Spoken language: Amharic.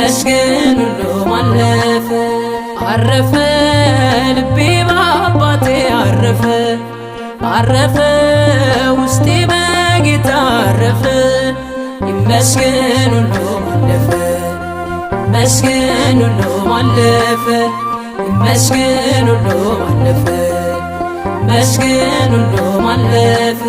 ይመስገን ሁሉም አለፈ። አረፈ ልቤ በአባቴ አረፈ አረፈ ውስጤ በጌታ አረፈ። ይመስገን ሁሉም አለፈ ይመስገን ሁሉም አለፈ ይመስገን ሁሉም አለፈ ይመስገን ሁሉም አለፈ።